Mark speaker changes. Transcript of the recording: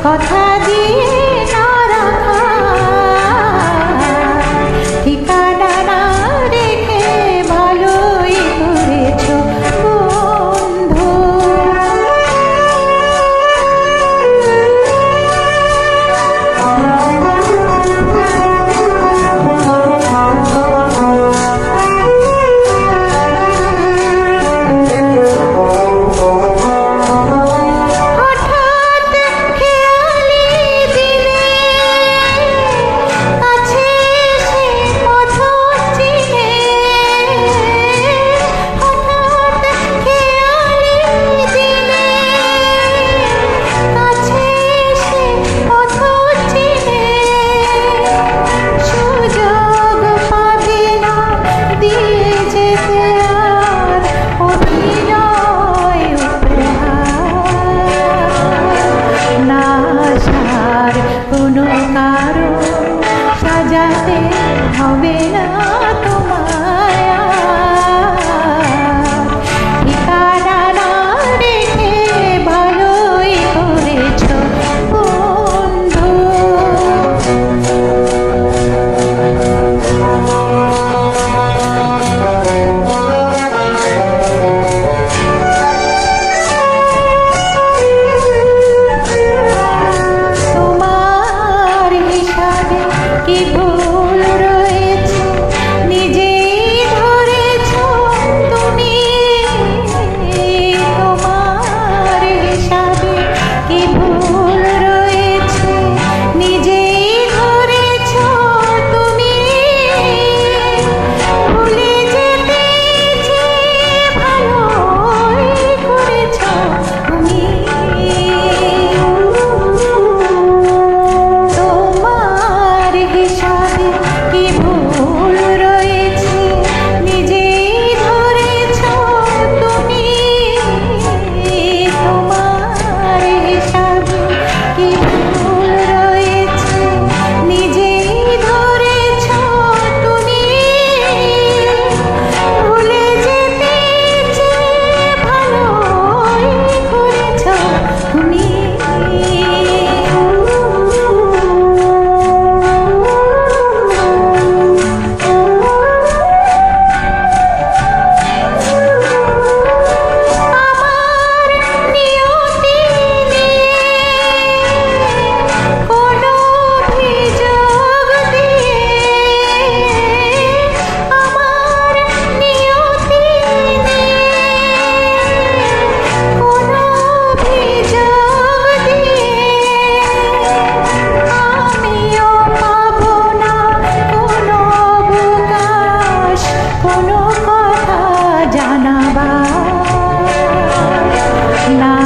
Speaker 1: কথা দিয়ে না রাখা, ঠিকানা না রেখে ভালোই করেছো বন্ধু। কোনো কারো সাজাতে হবে না তোমায়, ঠিকানা না রেখে ভালোই করেছো বন্ধু। কি ভুল রয়েছে নিজেই ধরেছো তুমি, তোমার হিসাবে কি ভুল রয়েছে নিজেই ধরেছো তুমি, ভুলে যেতে ভালোই করেছো তুমি। হিসাবে কি ভুল রয়েছে নিজেই ধরেছো তুমি, তোমার হিসাবে কি ভুল রয়েছে নিজেই ধরেছো তুমি, ভুলে যেতে ভালোই করেছো তুমি। কোনো কথা জানাবার না।